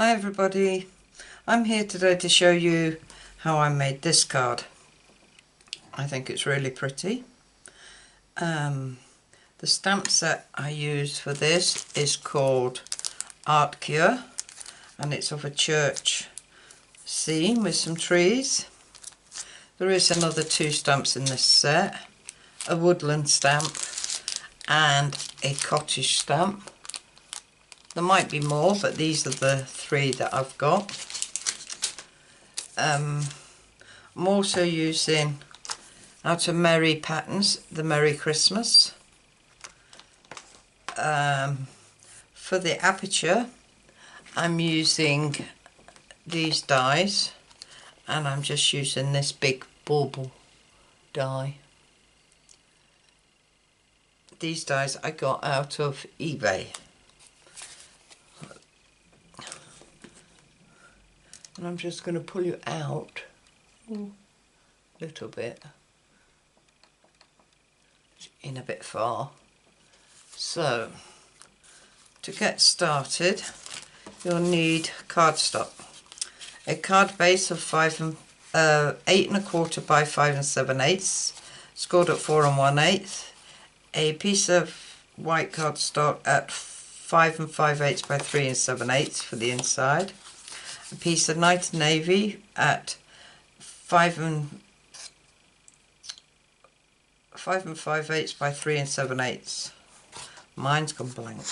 Hi everybody, I'm here today to show you how I made this card. I think it's really pretty. The stamp set I used for this is called Art Cure, and it's of a church scene with some trees. There is another two stamps in this set, a woodland stamp and a cottage stamp. There might be more, but these are the three that I've got. I'm also using Out of Merry Patterns, the Merry Christmas. For the aperture, I'm using these dies, and I'm just using this big bauble die. These dies I got out of eBay. And I'm just going to pull you out a little bit, in a bit far. So, to get started, you'll need cardstock. A card base of 8 1/4 by 5 7/8, scored at 4 1/8. A piece of white cardstock at 5 5/8 by 3 7/8 for the inside. A piece of night navy at 5 5/8 by 3 7/8. Mine's gone blank.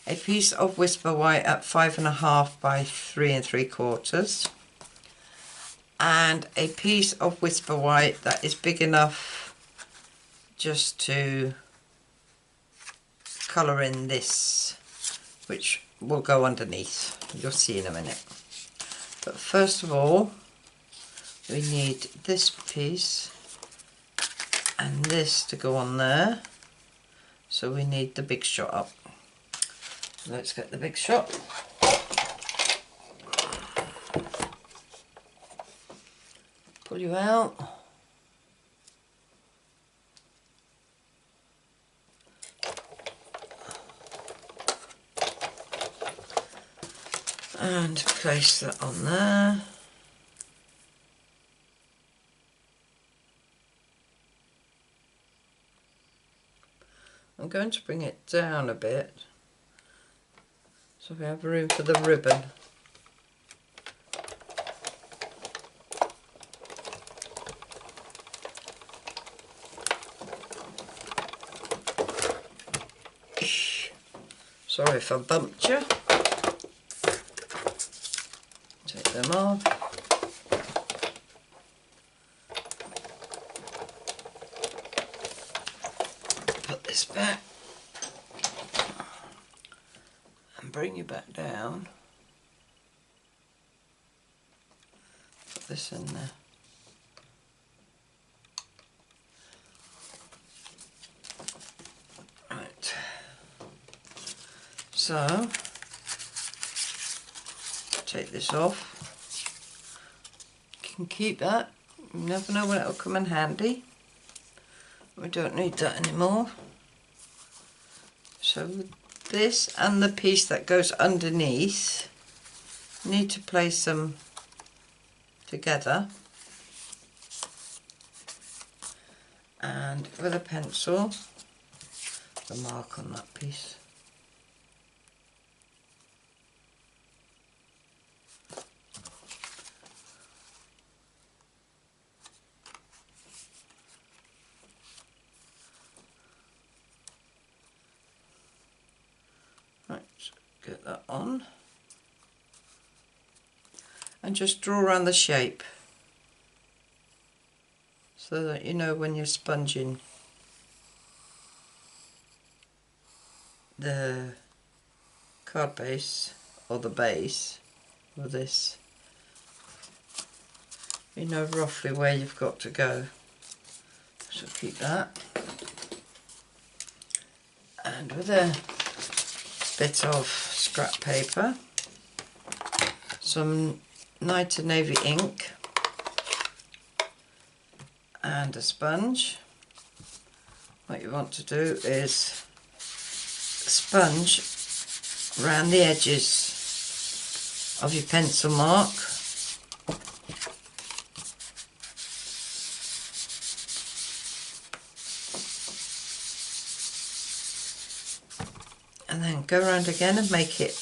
A piece of whisper white at 5 1/2 by 3 3/4, and a piece of whisper white that is big enough just to colour in this, which will go underneath. You'll see in a minute. But first of all, we need this piece and this to go on there. So we need the big shot up. Let's get the big shot. Pull you out. And place that on there. I'm going to bring it down a bit so we have room for the ribbon. Sorry if I bumped you. Take them off. Put this back and bring you back down. Put this in there. Right. So take this off. You can keep that. You never know when it'll come in handy. We don't need that anymore. So this and the piece that goes underneath, need to place them together, and with a pencil, the mark on that piece. Right, get that on, and just draw around the shape so that you know when you're sponging the card base or the base or this, you know roughly where you've got to go. So keep that, and with a bit of scrap paper, some night and navy ink and a sponge. What you want to do is sponge around the edges of your pencil mark. And then go around again and make it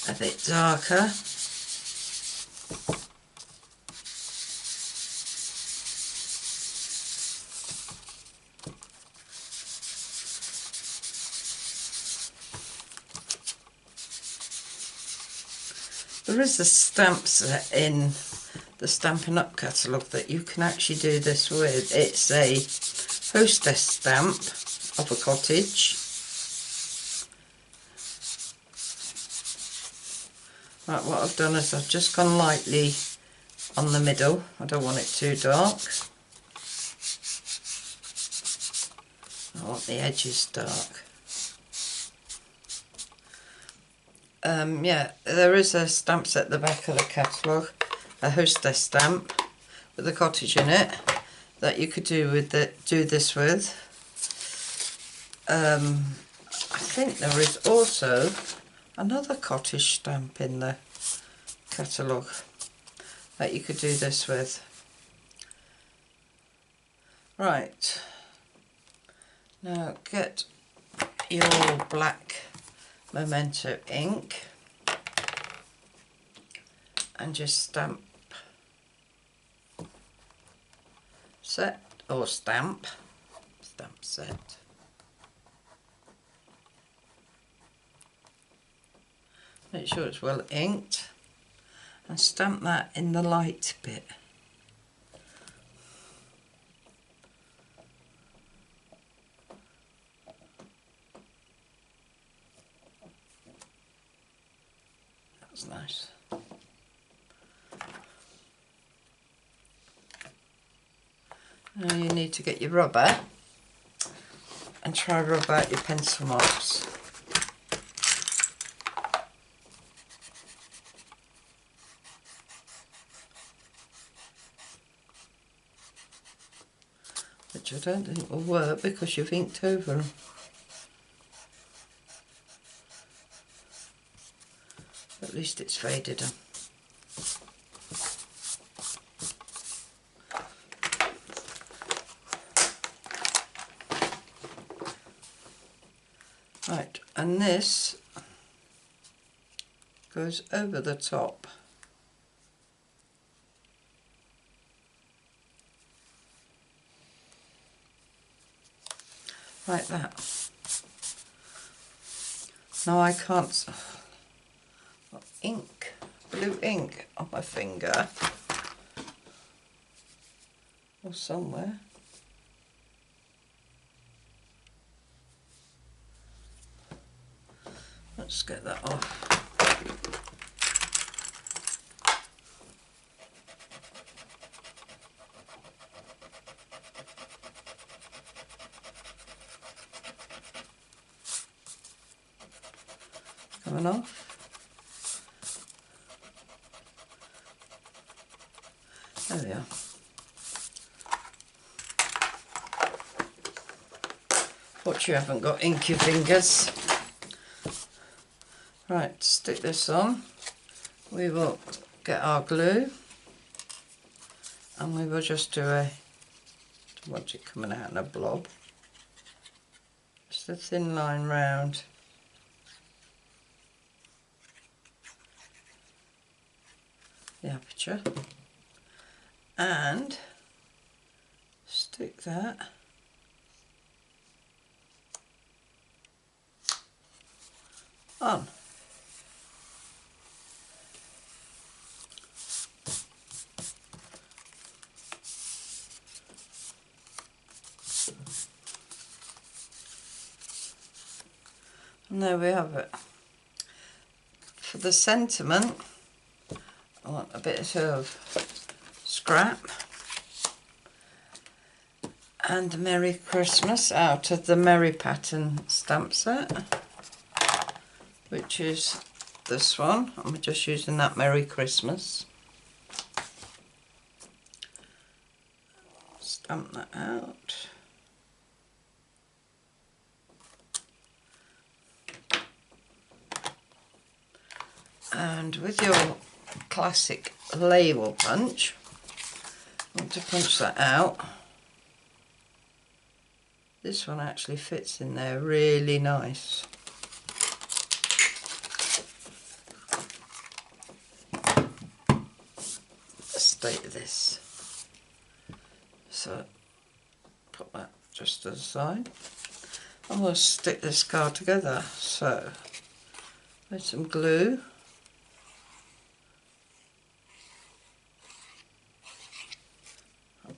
a bit darker. There is a stamp set in the Stampin' Up catalogue that you can actually do this with. It's a hostess stamp of a cottage. Right, what I've done is I've just gone lightly on the middle. I don't want it too dark. I want the edges dark. Yeah, there is a stamp set at the back of the catalogue, a hostess stamp with a cottage in it that you could do this with. I think there is also another cottage stamp in the catalogue that you could do this with. Right, now get your black Memento ink and just stamp set or stamp set. Make sure it's well inked and stamp that in the light bit. That's nice. Now you need to get your rubber and try rub out your pencil marks. Which I don't think will work because you've inked over them. At least it's faded them. Right, and this goes over the top. Like that. Now I can't, ink, blue ink on my finger or somewhere. Let's get that off. Coming off. There we are. Watch you haven't got inky fingers. Right, stick this on. We will get our glue and we will just do a, don't want it coming out in a blob, just a thin line round. The aperture and stick that on. And there we have it. For the sentiment, I want a bit of scrap and Merry Christmas out of the Merry Pattern stamp set, which is this one. I'm just using that Merry Christmas. Stamp that out. And with your classic label punch. I want to punch that out. This one actually fits in there really nice. State of this. So put that just to the side. I'm going to stick this card together. So with some glue.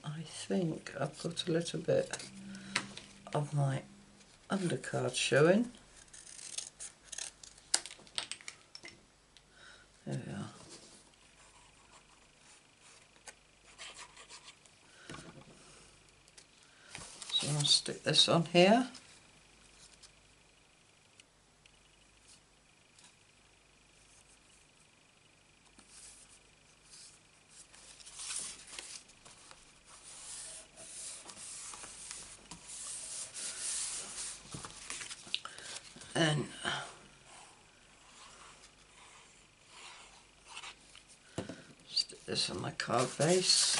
I think I've got a little bit of my undercard showing. There we are. So I'll stick this on here. And stick this on my card base.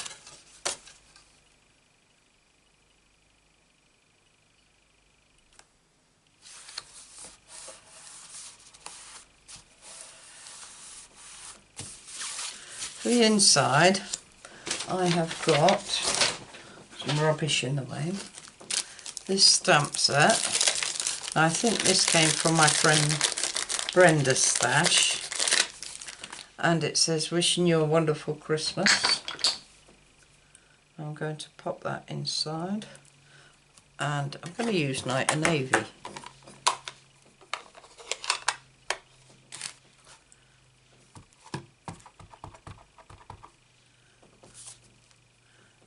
For the inside, I have got some rubbish in the way. This stamp set. I think this came from my friend Brenda's stash, and it says wishing you a wonderful Christmas. I'm going to pop that inside, and I'm going to use Night and Navy.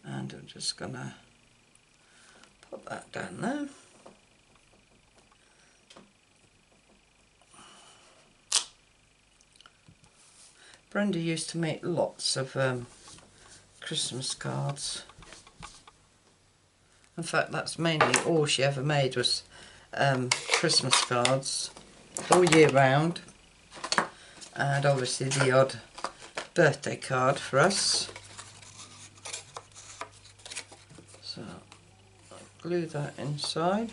And I'm just going to pop that down there. Brenda used to make lots of Christmas cards. In fact, that's mainly all she ever made was Christmas cards all year round, and obviously the odd birthday card for us. So I'll glue that inside.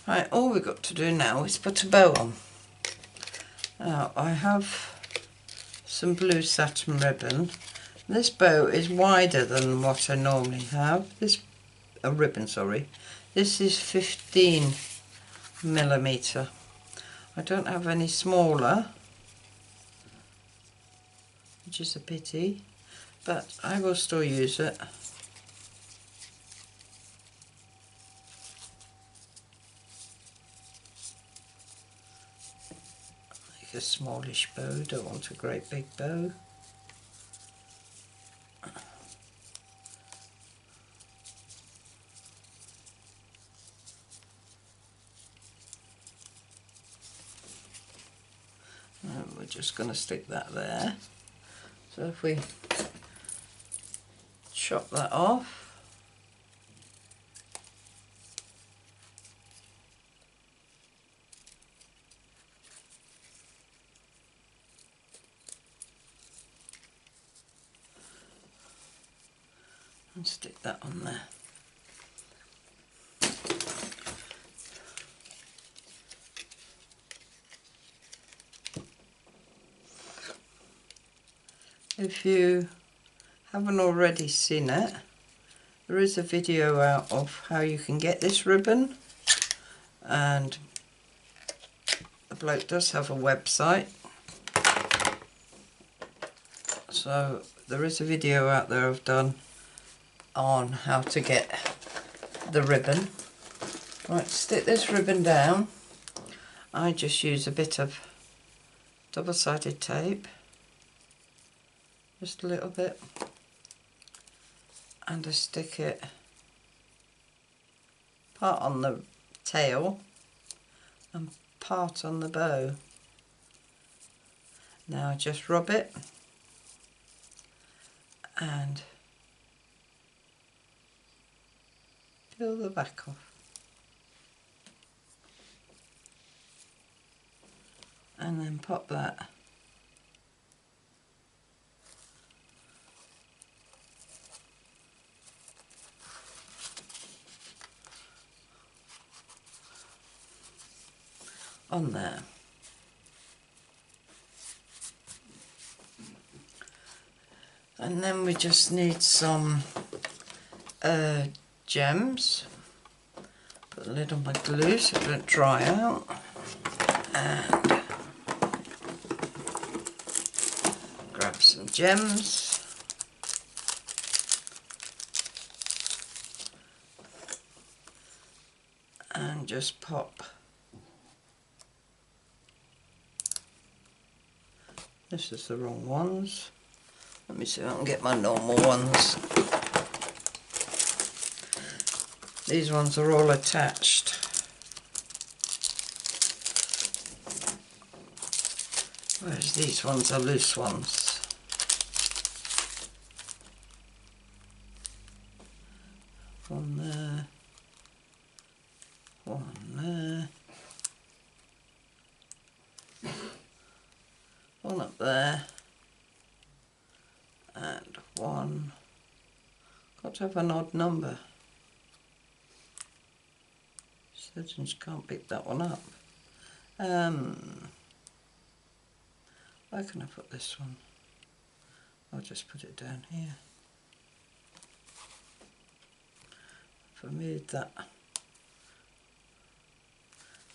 Right, all we've got to do now is put a bow on. Now I have some blue satin ribbon. This bow is wider than what I normally have. This ribbon, sorry. This is 15mm. I don't have any smaller, which is a pity, but I will still use it. A smallish bow, don't want a great big bow. And we're just going to stick that there. So if we chop that off, and stick that on there. If you haven't already seen it, there is a video out of how you can get this ribbon, and the bloke does have a website, so there is a video out there I've done on how to get the ribbon. Right, to stick this ribbon down, I just use a bit of double-sided tape, just a little bit, and I stick it part on the tail and part on the bow. Now just rub it and peel the back off. And then pop that on there. And then we just need some gems. Put a lid on my glue so it don't dry out. And grab some gems. And just pop. This is the wrong ones. Let me see if I can get my normal ones. These ones are all attached. Whereas these ones are loose ones. One there. One there. One up there. And one. Got to have an odd number. Surgeons can't pick that one up. Where can I put this one? I'll just put it down here. If I move that,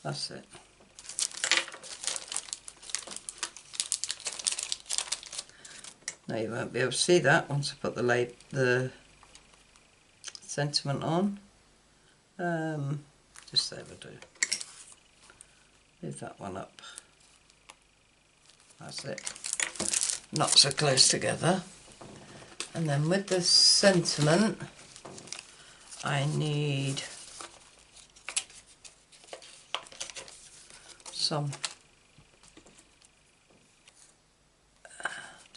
that's it. Now you won't be able to see that once I put the sentiment on. Just there we do. Move that one up. That's it. Not so close together. And then with the sentiment, I need some.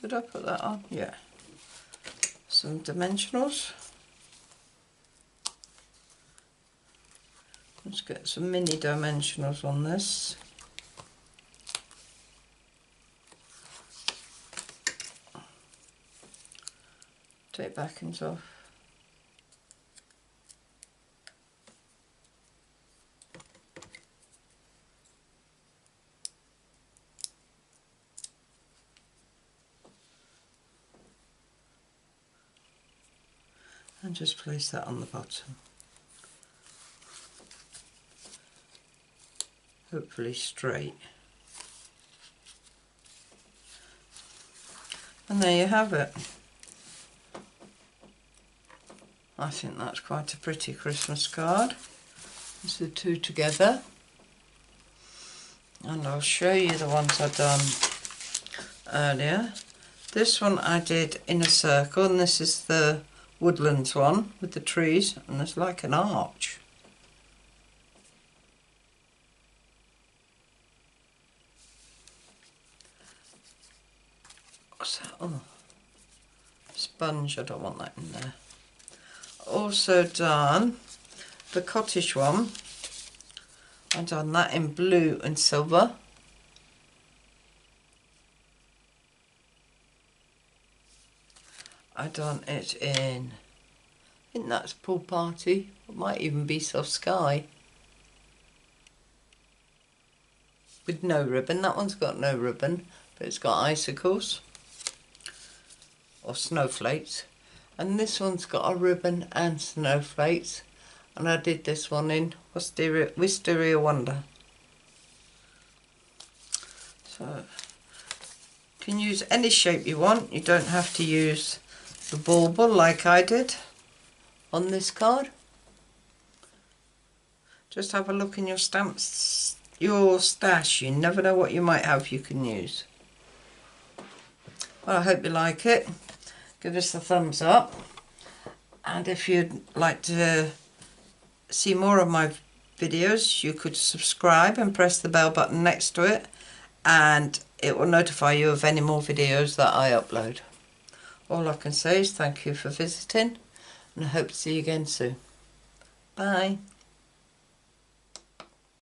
Did I put that on? Yeah. Some dimensionals. Let's get some mini dimensionals on this. Take backings off. And just place that on the bottom. Hopefully straight. And there you have it. I think that's quite a pretty Christmas card. It's the two together. And I'll show you the ones I've done earlier. This one I did in a circle, and this is the woodlands one with the trees, and there's like an arch. What's that? Oh, sponge, I don't want that in there. Also done the cottage one. I've done that in blue and silver. I've done it in, I think that's pool party, it might even be soft sky. With no ribbon, that one's got no ribbon, but it's got icicles or snowflakes. And this one's got a ribbon and snowflakes. And I did this one in Wisteria Wonder. So, you can use any shape you want. You don't have to use the bauble like I did on this card. Just have a look in your stamps, your stash. You never know what you might have you can use. Well, I hope you like it. Give us a thumbs up, and if you'd like to see more of my videos, you could subscribe and press the bell button next to it, and it will notify you of any more videos that I upload. All I can say is thank you for visiting, and I hope to see you again soon. Bye.